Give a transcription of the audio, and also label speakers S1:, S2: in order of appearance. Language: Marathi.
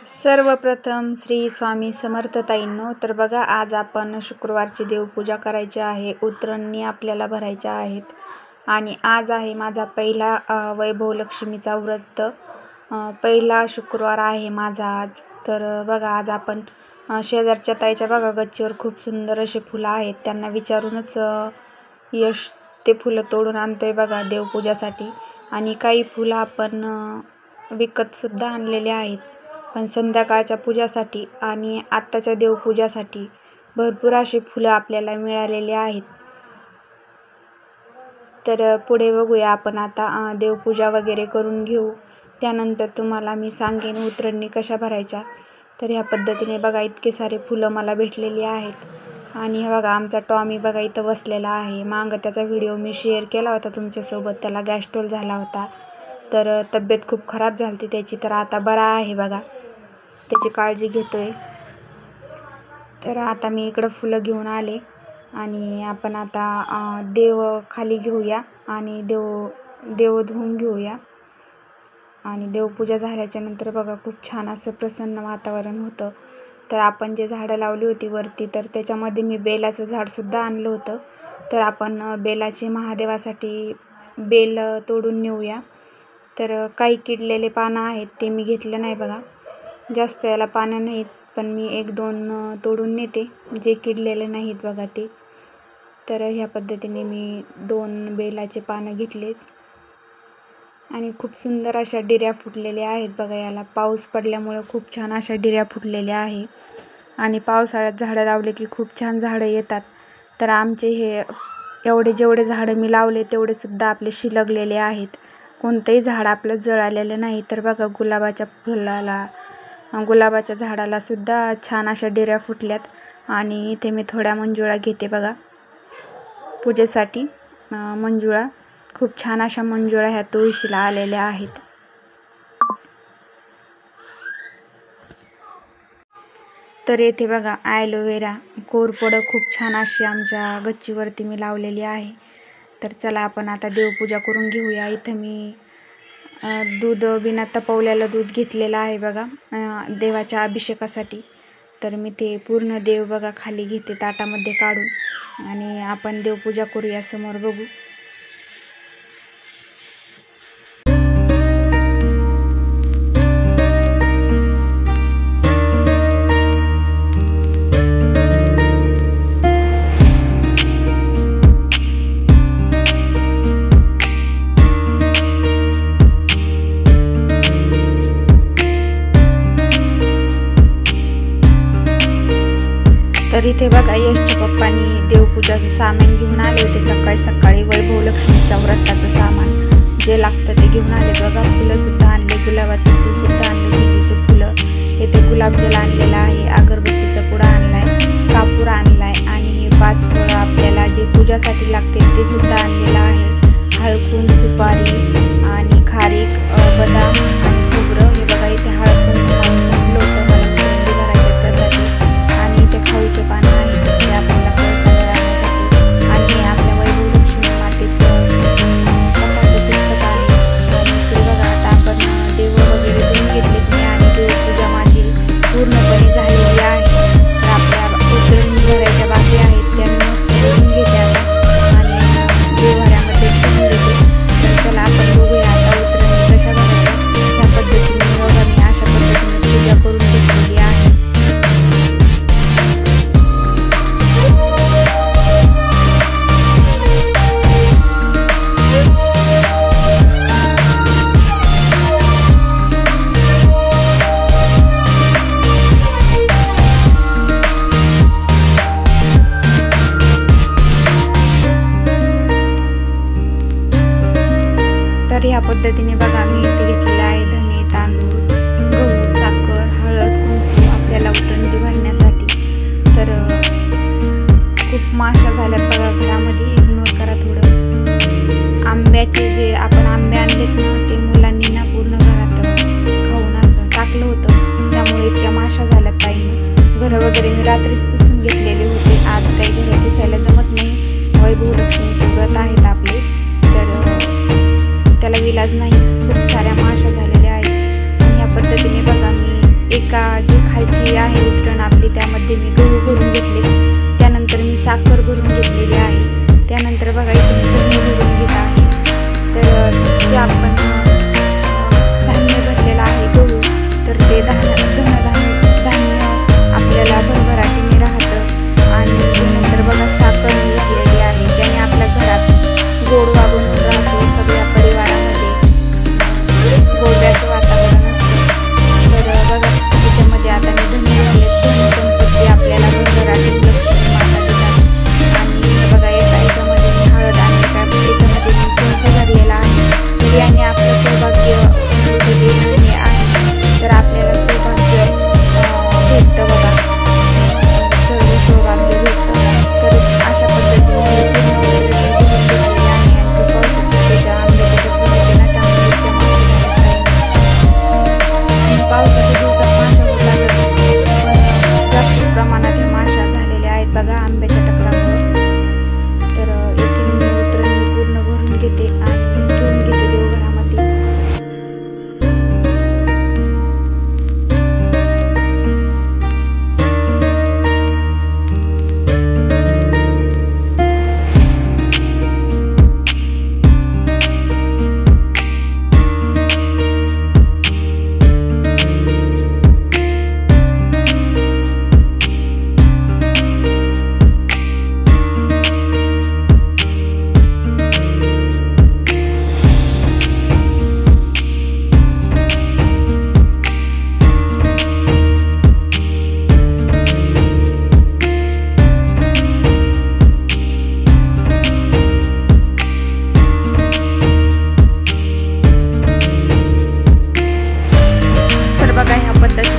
S1: सर्वप्रथम श्री स्वामी समर्थ ताईंनो, तर बघा आज आपण शुक्रवारची देवपूजा करायची आहे. उतरणी आपल्याला भरायच्या आहेत आणि आज आहे माझा पहिला वैभव लक्ष्मीचा व्रत. पहिला शुक्रवार आहे माझा आज. तर बघा आज आपण शेजारच्या ताईच्या बघा गच्चीवर खूप सुंदर असे फुलं आहेत. त्यांना विचारूनच यश ते फुलं तोडून आणतोय बघा देवपूजासाठी. आणि काही फुलं आपण विकतसुद्धा आणलेले आहेत, पण संध्याकाळच्या पूजासाठी आणि आत्ताच्या देवपूजासाठी भरपूर अशी फुलं आपल्याला मिळालेली आहेत. तर पुढे बघूया आपण आता देवपूजा वगैरे करून घेऊ. त्यानंतर तुम्हाला मी सांगेन उतरणी कशा भरायच्या. तर ह्या पद्धतीने बघा इतके सारे फुलं मला भेटलेली आहेत. आणि हे बघा आमचा टॉमी बघा इथं बसलेला आहे. मागं त्याचा व्हिडिओ मी शेअर केला होता तुमच्यासोबत. त्याला गॅस्ट्रोल झाला होता, तर तब्येत खूप खराब झाली होती त्याची. तर आता बरा आहे बघा, त्याची काळजी घेतोय. तर आता मी इकडं फुलं घेऊन आले आणि आपण आता देव खाली घेऊया आणि देव धुवून घेऊया. आणि देवपूजा झाल्याच्या नंतर बघा खूप छान असं प्रसन्न वातावरण होतं. तर आपण जे झाडं लावली होती वरती, तर त्याच्यामध्ये मी बेलाचं झाडसुद्धा आणलं होतं. तर आपण बेलाची महादेवासाठी बेल तोडून नेऊया. तर काही किडलेले पानं आहेत ते मी घेतलं नाही बघा, जास्त याला पानं नाहीत, पण मी 1-2 तोडून नेते जे किडलेले नाहीत बघा ते. तर ह्या पद्धतीने मी 2 बेलाचे पानं घेतलेत आणि खूप सुंदर अशा डिऱ्या फुटलेल्या आहेत बघा. याला पाऊस पडल्यामुळे खूप छान अशा डिऱ्या फुटलेल्या आहे. आणि पावसाळ्यात झाडं लावले की खूप छान झाडं येतात. तर आमचे हे जेवढे झाडं मी लावले तेवढे सुद्धा आपले शिलगलेले आहेत. कोणतंही झाड आपलं जळालेलं नाही. तर बघा गुलाबाच्या झाडाला सुद्धा छान अशा डिऱ्या फुटल्यात. आणि इथे मी थोड्या मंजुळा घेते बघा पूजेसाठी. मंजुळा खूप छान अशा मंजुळा ह्या तुळशीला आलेल्या आहेत. तर येथे बघा ॲलोवेरा कोरफड खूप छान अशी आमच्या गच्चीवरती मी लावलेली आहे. तर चला आपण आता देवपूजा करून घेऊया. इथं मी दूध बिना तपवलेलं दूध घेतलेलं आहे बघा देवाच्या अभिषेकासाठी. तर मी ते पूर्ण देव बघा खाली घेते ताटामध्ये काढून आणि आपण देवपूजा करूया. समोर बघू. तर इथे बघा यशच्या पप्पांनी देवपूजाचं सामान घेऊन आले होते सकाळी वैभव लक्ष्मीच्या व्रताचं सामान जे लागतं ते घेऊन आले बघा. फुलंसुद्धा आणले, गुलाबाचं फुलसुद्धा आणलं, झेंडूचं फुलं. इथे गुलाबजल आणलेलं आहे, अगरबत्तीचा पुडा आणलाय, कापूर आणलाय आणि 5 फळं आपल्याला जे पूजासाठी लागतील ते सुद्धा आणलेलं आहे. हळकुंड, सुपारी आणि खारीक, बदाम आणि खोबरं. हे बघा इथे हळकुंड संपलं होतं मला मेहंदी भरायच्या त्यासाठी. आणि इथे खाऊचे पानं आहेत ते आपल्याला कळसाला राहण्यासाठी. आणि आपल्या वैभव लक्ष्मी मातेचं कथाचं पुस्तक आहे. आणि इकडे बघा आता आपण देव वगैरे धुवून घेतलेत मी आणि देवपूजा माझी पूर्णपणे झालेली आहे. तर आपल्या उतरणी भरायच्या बाकी आहेत त्या मी मस्त धुवून घेते आता आणि देवघरामध्ये ठेवून देते. तर चला आपण बघूया आता उतरणी कशा भरायच्या. ह्या पद्धतीने बघा मी अशा पद्धतीने पूजा करून घेतलेली आहे. तर ह्या पद्धतीने बघा मी इथे घेतलेलं आहे धने, तांदूळ, गहू, साखर, हळद, कुंकू आपल्याला उतरणी भरण्यासाठी. तर खूप माशा झाल्यात बघा घरामध्ये, इग्नोर करा थोडं. आंब्याचे जे आपण आंबे आणलेत ना ते मुलांनी ना पूर्ण घरात खाऊन असं टाकलं होतं, त्यामुळे इतक्या माशा झाल्यात ताईंनी. घरं वगैरे मी रात्रीच पुसून घेतलेले होते. आज काही घरं पुसायला जमत नाही, वैभव लक्ष्मीचे व्रत आहेत आपले, तर त्याला विलाज नाही. खूप साऱ्या माशा झालेल्या आहेत. आणि ह्या पद्धतीने बघा मी एका जी खायची आहे उतरण आपली त्यामध्ये मी गहू भरून घेतले, त्यानंतर मी साखर भरून घेतलेली आहे, त्यानंतर बघा इथे मी धणे भरून घेत आहे. तर जे आपण धान्य भरलेलं आहे गहू, तर ते धान्य आपल्याला भरभराटीने राहतं. आणि नंतर बघा साखर घेतलेली आहे, त्याने आपल्या घरात गोडवा बनून राहतो, सगळ्या परिवारामध्ये गोडव्याचं वातावरण असतं. तर बघा त्याच्यामध्ये आता मी धने घातले, धन संपत्ती आपल्याला भरभराटीने लक्ष्मी माता देतात. आणि बघा याच्यामध्ये मी हळद आणि याच्यामध्ये मी कुंकू भरलेला आहे. तर याने आपलं सौभाग्य जे आहे, तर आपल्याला सौभाग्य भेटतं बघा, सर्व सौभाग्य भेटतं. तर अशा पद्धतीने पावसाच्या दिवसात माशा होत लागतात, पण जास्त प्रमाणात ह्या माशा झालेल्या आहेत बघा आंब्याच्या टकरामुळं. तर येथे मी उतरण पूर्ण भरून घेते आणि घेऊन घेते देवघरामध्ये. बघा ह्या पद्धतीने